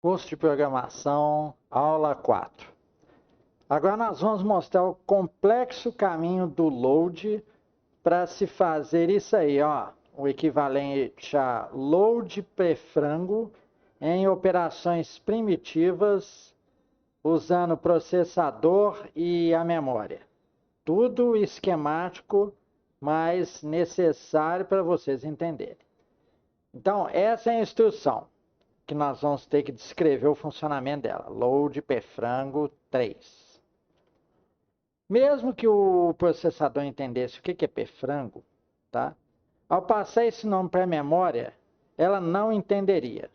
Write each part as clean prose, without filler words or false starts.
Curso de Programação, aula 4. Agora nós vamos mostrar o complexo caminho do load para se fazer isso aí, ó, o equivalente a load pré-frango em operações primitivas usando o processador e a memória. Tudo esquemático, mas necessário para vocês entenderem. Então, essa é a instrução que nós vamos ter que descrever o funcionamento dela. Load pré-frango 3. Mesmo que o processador entendesse o que é pré-frango, tá? Ao passar esse nome para a memória, ela não entenderia.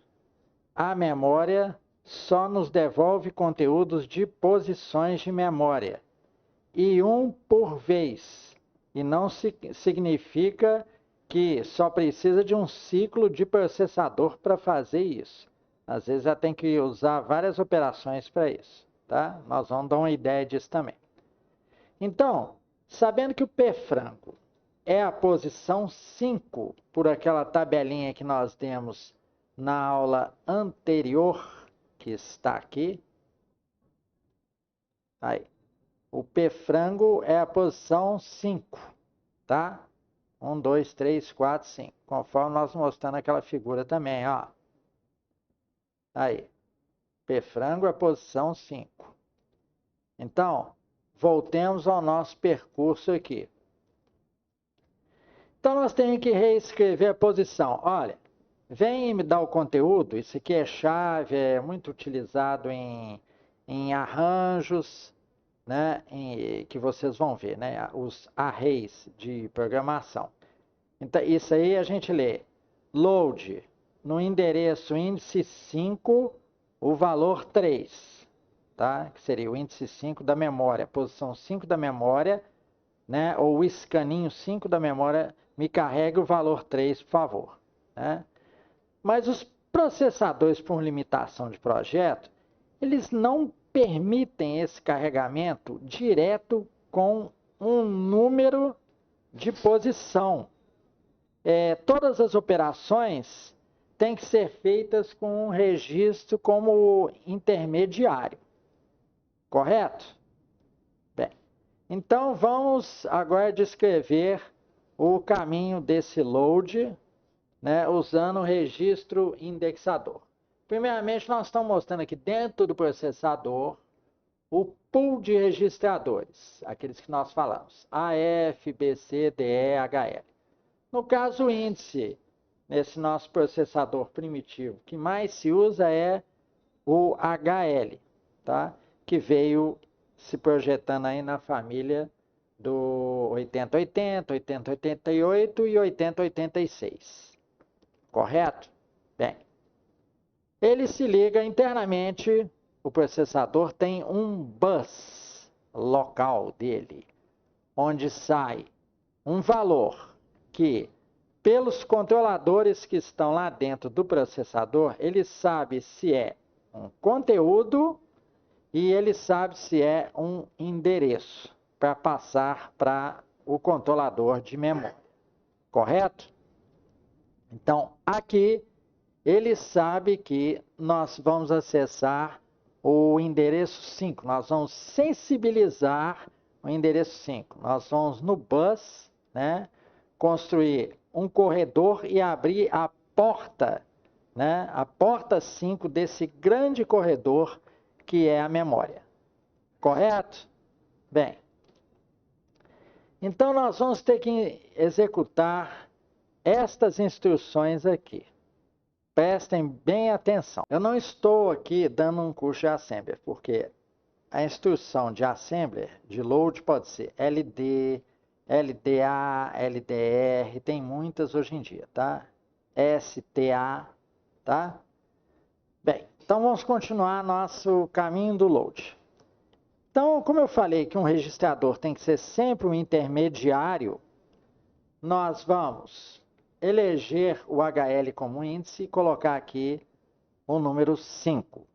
A memória só nos devolve conteúdos de posições de memória, e um por vez. E não significa que só precisa de um ciclo de processador para fazer isso. Às vezes já tem que usar várias operações para isso, tá? Nós vamos dar uma ideia disso também. Então, sabendo que o pré-frango é a posição 5 por aquela tabelinha que nós demos na aula anterior, que está aqui. Aí. O pré-frango é a posição 5, tá? 1, 2, 3, 4, 5. Conforme nós mostrando aquela figura também, ó. Aí. Pré-frango é a posição 5. Então, voltemos ao nosso percurso aqui. Então, nós temos que reescrever a posição. Olha, vem me dar o conteúdo. Isso aqui é chave, é muito utilizado em arranjos, né, que vocês vão ver, né, os arrays de programação. Então, isso aí a gente lê load no endereço índice 5, o valor 3, tá? Que seria o índice 5 da memória, posição 5 da memória, né, ou o escaninho 5 da memória, me carregue o valor 3, por favor, né? Mas os processadores, por limitação de projeto, eles não permitem esse carregamento direto com um número de posição. Todas as operações têm que ser feitas com um registro como intermediário, correto? Bem, então vamos agora descrever o caminho desse load, né, usando o registro indexador. Primeiramente, nós estamos mostrando aqui dentro do processador o pool de registradores, aqueles que nós falamos, A, F, B, C, D, E, H, L. No caso, o índice, nesse nosso processador primitivo, que mais se usa é o HL, tá? Que veio se projetando aí na família do 8080, 8088 e 8086. Correto? Bem, ele se liga internamente, o processador tem um bus local dele, onde sai um valor que, pelos controladores que estão lá dentro do processador, ele sabe se é um conteúdo e ele sabe se é um endereço para passar para o controlador de memória. Correto? Então, aqui ele sabe que nós vamos acessar o endereço 5. Nós vamos sensibilizar o endereço 5. Nós vamos no bus, né, construir um corredor e abrir a porta, né, a porta 5 desse grande corredor que é a memória. Correto? Bem, então nós vamos ter que executar estas instruções aqui. Prestem bem atenção. Eu não estou aqui dando um curso de Assembler, porque a instrução de Assembler, de load, pode ser LD, LDA, LDR, tem muitas hoje em dia, tá? STA, tá? Bem, então vamos continuar nosso caminho do load. Então, como eu falei que um registrador tem que ser sempre um intermediário, nós vamos eleger o HL como índice e colocar aqui o número 5,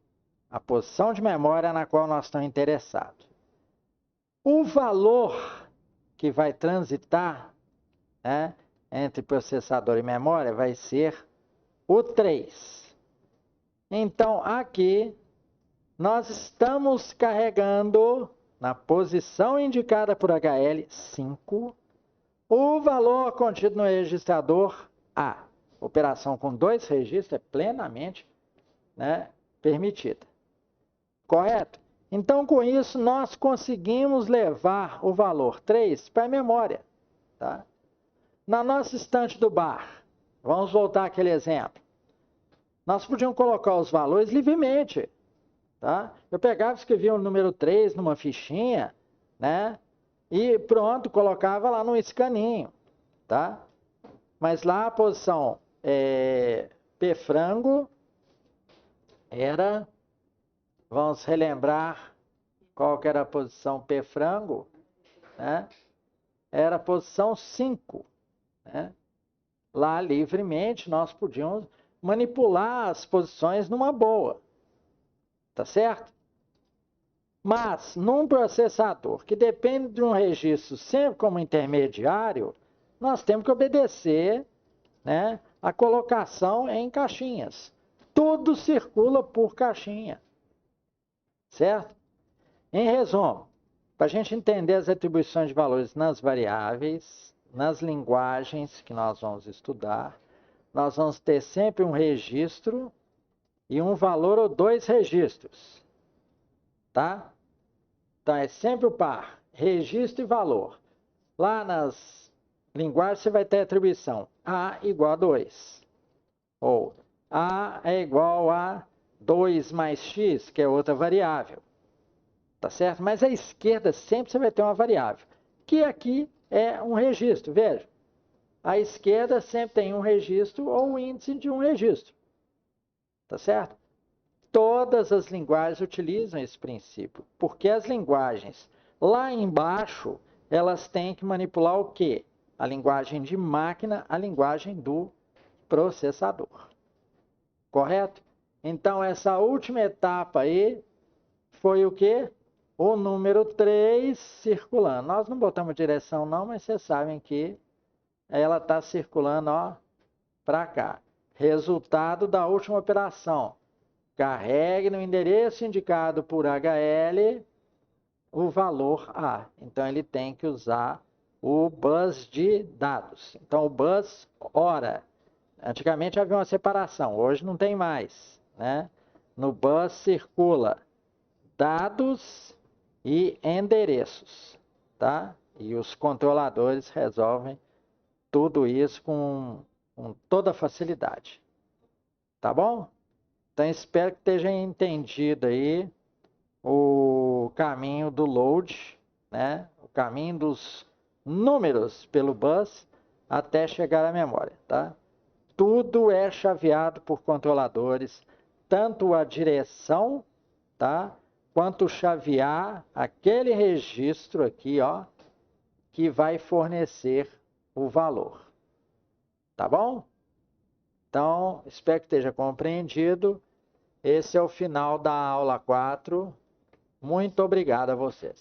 a posição de memória na qual nós estamos interessados. O valor que vai transitar, né, entre processador e memória vai ser o 3. Então, aqui, nós estamos carregando, na posição indicada por HL 5, o valor contido no registrador A. Operação com 2 registros é plenamente, né, permitida. Correto? Então, com isso, nós conseguimos levar o valor 3 para a memória. Tá? Na nossa estante do bar, vamos voltar àquele exemplo. Nós podíamos colocar os valores livremente. Tá? Eu pegava e escrevia o número 3 numa fichinha, né? E pronto, colocava lá no escaninho. Tá? Mas lá a posição P frango era, vamos relembrar qual que era a posição P frango, né? Era a posição 5. Né? Lá livremente nós podíamos manipular as posições numa boa. Tá certo? Mas num processador que depende de um registro sempre como intermediário, nós temos que obedecer, né, a colocação em caixinhas. Tudo circula por caixinha. Certo? Em resumo, para a gente entender as atribuições de valores nas variáveis, nas linguagens que nós vamos estudar, nós vamos ter sempre um registro e um valor ou 2 registros. Tá? Então, é sempre o par, registro e valor. Lá nas linguagens você vai ter atribuição A igual a 2. Ou A é igual a 2 mais X, que é outra variável. Tá certo? Mas à esquerda sempre você vai ter uma variável, que aqui é um registro. Veja, à esquerda sempre tem um registro ou o índice de um registro. Tá certo? Todas as linguagens utilizam esse princípio, porque as linguagens lá embaixo, elas têm que manipular o quê? A linguagem de máquina, a linguagem do processador. Correto? Então, essa última etapa aí foi o quê? O número 3 circulando. Nós não botamos direção não, mas vocês sabem que ela está circulando para cá. Resultado da última operação. Carregue no endereço indicado por HL o valor A. Então, ele tem que usar o bus de dados. Então, o bus hora. Antigamente havia uma separação, hoje não tem mais. Né? No bus circula dados e endereços. Tá? E os controladores resolvem tudo isso com toda facilidade. Tá bom? Então, espero que esteja entendido aí o caminho do load, né? O caminho dos números pelo bus até chegar à memória, tá? Tudo é chaveado por controladores, tanto a direção, tá? Quanto chavear aquele registro aqui, ó, que vai fornecer o valor. Tá bom? Então, espero que esteja compreendido. Esse é o final da aula 4. Muito obrigado a vocês.